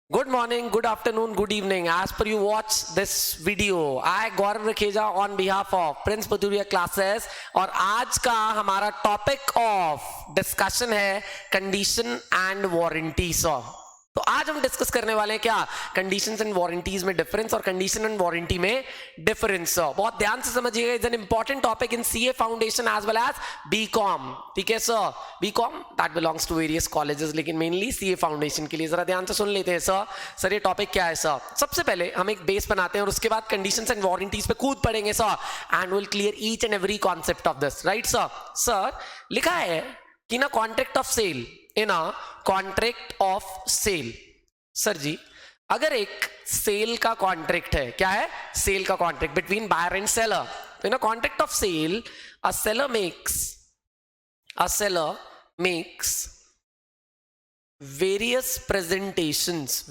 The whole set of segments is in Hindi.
Good morning, good afternoon, good evening. As per you watch this video, I Gaurav Rakheja on behalf of Prince Baturia classes और आज का हमारा टॉपिक ऑफ डिस्कशन है कंडीशन एंड वारंटी सॉ। तो आज हम डिस्कस करने वाले हैं क्या कंडीशंस एंड वारंटीज में डिफरेंस और कंडीशन एंड वारंटी में डिफरेंस। बहुत ध्यान से समझिएगा, is an important topic in CA foundation as well as BCom. ठीक है sir, BCom that belongs to various colleges, लेकिन मेनली सीए फाउंडेशन के लिए। जरा ध्यान से सुन लेते हैं सर ये टॉपिक क्या है सर। सबसे पहले हम एक बेस बनाते हैं और उसके बाद कंडीशंस एंड वारंटीज पे कूद पड़ेंगे sir, and will clear each and every concept of this. Right sir लिखा है कि ना contract of sale, in a contract of sale. Sir ji, अगर एक सेल का कॉन्ट्रैक्ट है, क्या है सेल का contract between buyer and seller, तो in a contract of sale a seller makes various presentations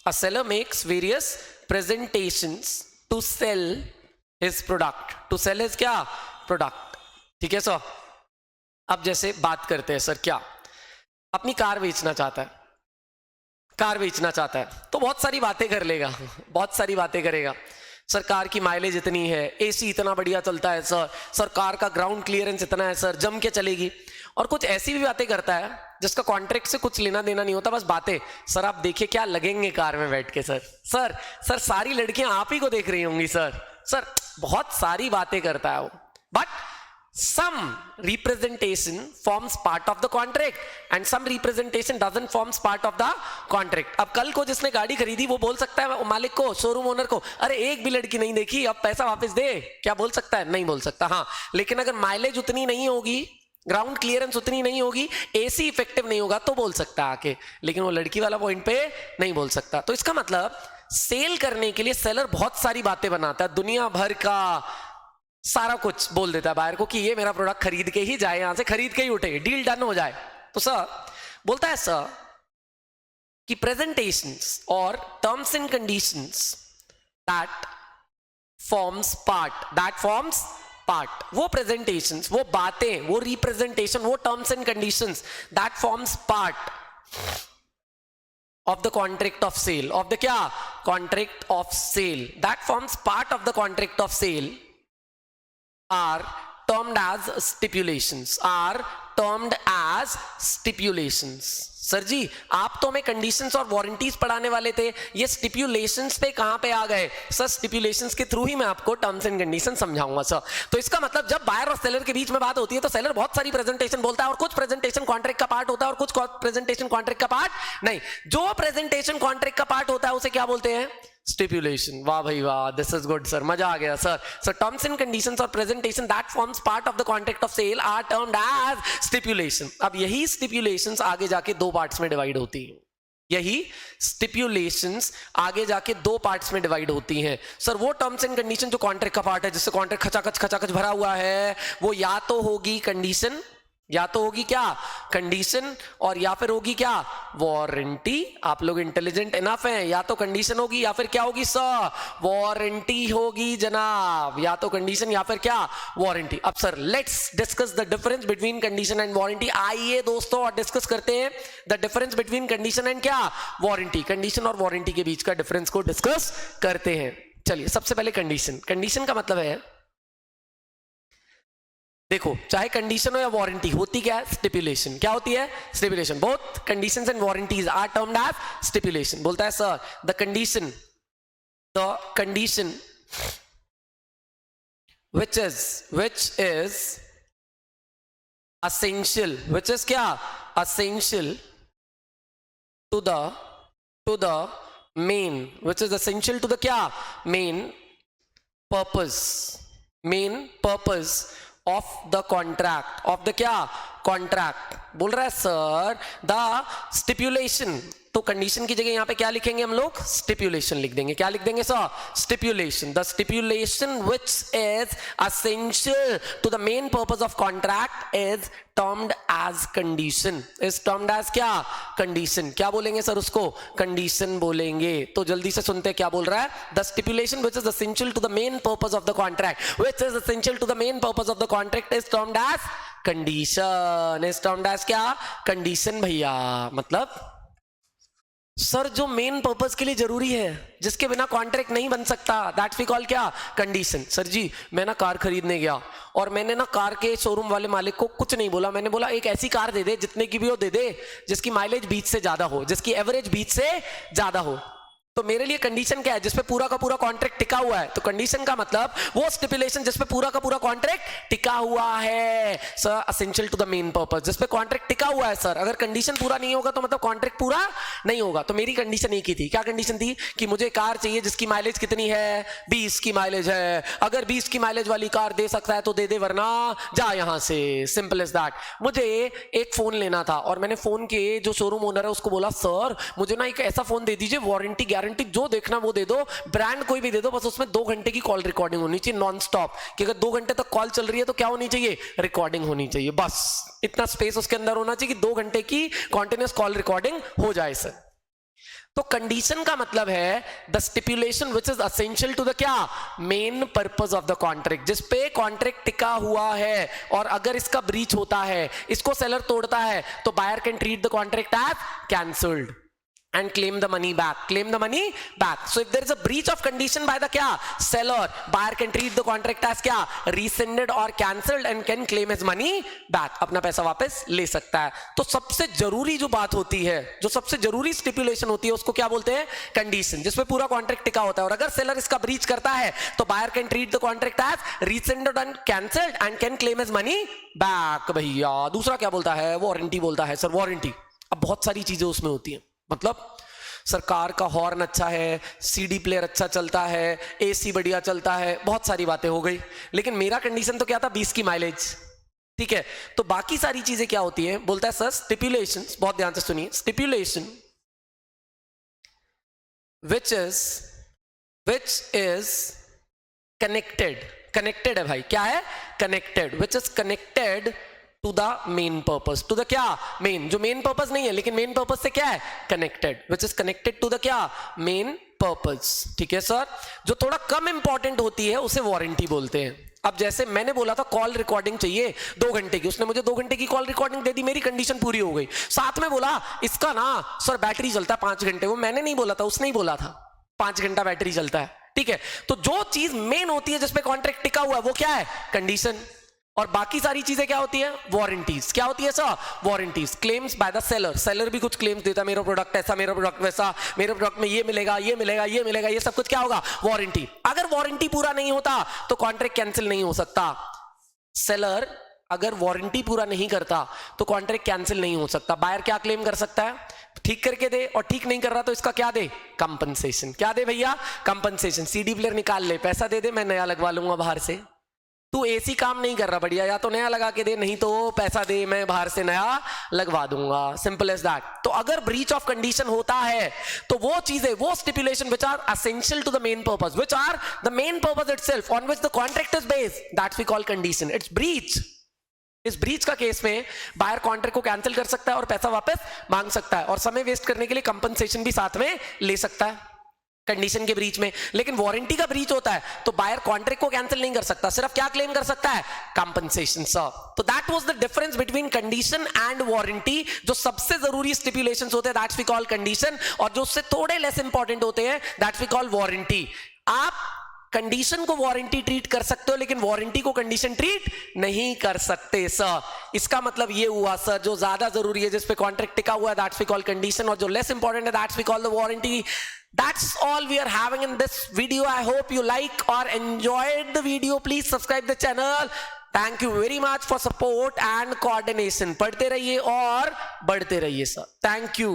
a seller makes various presentations to sell his product, to sell his क्या प्रोडक्ट। ठीक है सर, अब जैसे बात करते हैं सर, क्या अपनी कार बेचना चाहता है तो बहुत सारी बातें कर लेगा, बहुत सारी बातें करेगा। सर कार की माइलेज इतनी है, एसी इतना बढ़िया चलता है सर कार का ग्राउंड क्लियरेंस इतना है सर, जम के चलेगी। और कुछ ऐसी भी बातें करता है जिसका कॉन्ट्रैक्ट से कुछ लेना देना नहीं होता, बस बातें। सर आप देखिए क्या लगेंगे कार में बैठ के सर सारी लड़कियां आप ही को देख रही होंगी सर बहुत सारी बातें करता है वो, but some representation forms part of the contract and some representation doesn't forms part of the contract। अब कल को जिसने गाड़ी खरीदी वो बोल सकता है मालिक को, शोरूम ओनर को, अरे एक भी लड़की नहीं देखी, अब पैसा वापस दे, क्या बोल सकता है? नहीं बोल सकता। हाँ, लेकिन अगर माइलेज उतनी नहीं होगी, ग्राउंड क्लियरेंस उतनी नहीं होगी, एसी इफेक्टिव नहीं होगा तो बोल सकता है आके, लेकिन वो लड़की वाला पॉइंट पे नहीं बोल सकता। तो इसका मतलब सेल करने के लिए सेलर बहुत सारी बातें बनाता है, दुनिया भर का सारा कुछ बोल देता है बायर को कि ये मेरा प्रोडक्ट खरीद के ही जाए, यहां से खरीद के ही उठे, डील डन हो जाए। तो सर बोलता है सर कि प्रेजेंटेशंस और terms and conditions that forms part, वो प्रेजेंटेशंस, वो बातें, वो रिप्रेजेंटेशन, वो terms and conditions that forms part of the contract of sale, of the क्या contract of sale, that forms part of the contract of sale are termed as stipulations। Sir ji आप तो हमें कंडीशंस और वारंटीज पढ़ाने वाले थे, ये स्टिपुलेशंस पे कहां पे आ गए? सर स्टिपुलेशंस के थ्रू ही मैं आपको टर्म्स एंड कंडीशन समझाऊंगा सर। तो इसका मतलब जब बायर और सेलर के बीच में बात होती है तो सेलर बहुत सारी प्रेजेंटेशन बोलता है और कुछ प्रेजेंटेशन कॉन्ट्रैक्ट का पार्ट होता है और कुछ प्रेजेंटेशन कॉन्ट्रैक्ट का पार्ट नहीं। जो प्रेजेंटेशन कॉन्ट्रैक्ट का पार्ट होता है उसे क्या बोलते हैं? स्टिपुलेशन। वाह भाई वाह, दिस इज गुड सर, मजा आ गया सर। टर्म्स एंड कंडीशंस और presentation that forms part of the contract of sale are termed as stipulation. अब यही स्टिपुलेशंस आगे जाके दो पार्ट्स में डिवाइड होती हैं, यही स्टिपुलेशंस आगे जाके दो पार्ट्स में डिवाइड होती हैं। सर वो टर्म्स एंड कंडीशन जो कॉन्ट्रैक्ट का पार्ट है, जिससे कॉन्ट्रैक्ट खचाखच भरा हुआ है, वो या तो होगी कंडीशन, या तो होगी क्या कंडीशन, और या फिर होगी क्या वारंटी। आप लोग इंटेलिजेंट इनफ हैं, या तो कंडीशन होगी या फिर क्या होगी सर? वारंटी होगी जनाब, या तो कंडीशन या फिर क्या वारंटी। अब sir let's discuss the difference between condition and warranty. आइए दोस्तों और डिस्कस करते हैं the difference between condition and क्या वारंटी। कंडीशन और वारंटी के बीच का डिफरेंस को डिस्कस करते हैं। चलिए सबसे पहले कंडीशन का मतलब है, देखो चाहे कंडीशन हो या वारंटी, होती क्या है? स्टिपुलेशन। क्या होती है? Stipulation. Both conditions and warranties are termed as stipulation. बोलता है sir the condition which is essential, which is क्या essential to the main, which is essential to the क्या main purpose of the contract, of the क्या contract। बोल रहा है सर द स्टिपुलेशन, तो कंडीशन की जगह यहां पे क्या लिखेंगे हम लोग? स्टिपुलेशन लिख देंगे। क्या लिख देंगे sir? Stipulation. The stipulation which is essential to the main purpose of contract is termed as condition, is termed as क्या कंडीशन। क्या बोलेंगे सर उसको? कंडीशन बोलेंगे। तो जल्दी से सुनते क्या बोल रहा है? The stipulation which is essential to the main purpose of the contract, which is essential to the main purpose of the contract is termed as condition is termed as क्या? कंडीशन भैया। मतलब सर जो मेन पर्पस के लिए जरूरी है, जिसके बिना कॉन्ट्रैक्ट नहीं बन सकता, दैट्स वी कॉल क्या? कंडीशन। सर जी मैं ना कार खरीदने गया और मैंने ना कार के शोरूम वाले मालिक को कुछ नहीं बोला, मैंने बोला एक ऐसी कार दे दे, जितने की भी हो दे दे, जिसकी माइलेज 20 से ज्यादा हो, जिसकी एवरेज 20 से ज्यादा हो। तो मेरे लिए कंडीशन क्या है? जिसपे पूरा का पूरा कॉन्ट्रैक्ट टिका हुआ है। तो कंडीशन का मतलब वो स्टिपुलेशन जिसपे पूरा का पूरा कॉन्ट्रैक्ट टिका हुआ है sir, essential to the main purpose. जिसपे कॉन्ट्रैक्ट टिका हुआ है सर, अगर कंडीशन पूरा नहीं होगा तो मतलब कॉन्ट्रैक्ट पूरा नहीं होगा। तो मेरी कंडीशन एक ही थी। क्या कंडीशन थी? कि मुझे कार चाहिए जिसकी माइलेज कितनी है? 20 की माइलेज है। अगर 20 की माइलेज वाली कार दे सकता है तो दे दे, वरना जा यहां से। Simple is that. मुझे एक फोन लेना था और मैंने फोन के जो शोरूम ओनर है उसको बोला सर मुझे ना एक ऐसा फोन दे दीजिए, वारंटी गारंटी जो देखना वो दे दो, ब्रांड कोई भी दे दो, बस उसमें 2 घंटे की कॉल रिकॉर्डिंग होनी चाहिए नॉन स्टॉप। कि अगर 2 घंटे तक कॉल चल रही है तो क्या होनी चाहिए? रिकॉर्डिंग होनी चाहिए। बस इतना स्पेस उसके अंदर होना चाहिए कि 2 घंटे की कॉन्टिन्यूअस कॉल रिकॉर्डिंग हो जाए सर। तो कंडीशन का मतलब है the stipulation which is essential to the क्या? Main purpose of the contract. जिसपे कॉन्ट्रैक्ट टिका हुआ है और अगर इसका ब्रीच होता है, इसको सेलर तोड़ता है, तो buyer can treat the contract as cancelled and claim the money back. Claim the money back. So if there is a breach of condition by the क्या? Seller, buyer can treat the contract as क्या? Rescinded or cancelled and can claim his money back. अपना पैसा वापस ले सकता है। तो सबसे जरूरी जो बात होती है, जो सबसे जरूरी स्टिपुलेशन होती है, उसको क्या बोलते हैं? कंडीशन, जिसपे पूरा कॉन्ट्रैक्ट टिका होता है। और अगर सेलर इसका ब्रीच करता है तो buyer can treat the contract as rescinded and cancelled and can claim his money back। भैया दूसरा क्या बोलता है? वारंटी बोलता है सर। वारंटी अब बहुत सारी चीजें उसमें होती हैं। मतलब सरकार का हॉर्न अच्छा है, सीडी प्लेयर अच्छा चलता है, एसी बढ़िया चलता है, बहुत सारी बातें हो गई। लेकिन मेरा कंडीशन तो क्या था? 20 की माइलेज। ठीक है, तो बाकी सारी चीजें क्या होती है? बोलता है सर स्टिपुलेशन, बहुत ध्यान से सुनिए, stipulation which is connected. Connected है भाई, क्या है? Connected. Which is connected to the main purpose. To the क्या? मेन। जो मेन पर्पस नहीं है लेकिन मेन पर्पस से क्या है? Connected. Which is connected to the क्या? Main purpose. ठीक है सर। जो थोड़ा कम इंपॉर्टेंट होती है उसे वारंटी बोलते हैं। अब जैसे मैंने बोला था कॉल रिकॉर्डिंग चाहिए 2 घंटे की, उसने मुझे 2 घंटे की कॉल रिकॉर्डिंग दे दी, मेरी कंडीशन पूरी हो गई। साथ में बोला इसका ना सर बैटरी चलता है 5 घंटे। वो मैंने नहीं बोला था, उसने ही बोला था 5 घंटा बैटरी चलता है। ठीक है, तो जो चीज मेन होती है जिसपे कॉन्ट्रैक्ट टिका हुआ है वो क्या है? कंडीशन। और बाकी सारी चीजें क्या होती है? वारंटीज। क्या होती है sir? Warranties. Claims by the seller. Seller भी कुछ क्लेम्स देता है, मेरा प्रोडक्ट ऐसा, मेरा प्रोडक्ट वैसा, मेरे प्रोडक्ट में ये मिलेगा, ये मिलेगा, ये मिलेगा, ये सब कुछ क्या होगा? वारंटी। अगर वारंटी पूरा नहीं होता तो कॉन्ट्रैक्ट कैंसिल नहीं हो सकता। सेलर अगर वारंटी पूरा नहीं करता तो कॉन्ट्रैक्ट कैंसिल नहीं हो सकता। बायर क्या क्लेम कर सकता है? ठीक करके दे, और ठीक नहीं कर रहा तो इसका क्या दे? कंपनसेशन। क्या दे भैया? कंपनसेशन। सीडी प्लेयर निकाल ले, पैसा दे दे, मैं नया लगवा लूंगा बाहर से। तू एसी काम नहीं कर रहा बढ़िया, या तो नया लगा के दे, नहीं तो पैसा दे, मैं बाहर से नया लगवा दूंगा। Simple as that. तो अगर ब्रीच ऑफ कंडीशन होता है तो वो चीजें, वो stipulation which are essential to the main purpose, which are the main purpose itself on which the contract is based, that's we call condition. It's breach. इस ब्रीच का केस में बायर कॉन्ट्रैक्ट को कैंसिल कर सकता है और पैसा वापस मांग सकता है, और समय वेस्ट करने के लिए कंपनसेशन भी साथ में ले सकता है कंडीशन के ब्रीच में। लेकिन वारंटी का ब्रीच होता है तो बायर कॉन्ट्रैक्ट को कैंसिल नहीं कर सकता, सिर्फ क्या क्लेम कर सकता है? Compensation sir. तो that was the difference between condition and warranty. जो सबसे जरूरी स्टिपुलेशंस होते हैं दैट्स वी कॉल कंडीशन, और जो उससे थोड़े लेस इंपॉर्टेंट होते हैं दैट्स वी कॉल वारंटी। आप कंडीशन को वारंटी ट्रीट कर सकते हो लेकिन वारंटी को कंडीशन ट्रीट नहीं कर सकते सर। इसका मतलब ये हुआ सर, जो ज्यादा जरूरी है, जिस पे कॉन्ट्रैक्ट टिका हुआ है, दैट्स वी कॉल कंडीशन, और जो लेस इंपॉर्टेंट है that's we call the warranty. That's all we are having in this video. I hope you like or enjoyed the video. Please subscribe the channel. Thank you very much for support and coordination. पढ़ते रहिए और बढ़ते रहिए सर। Thank you.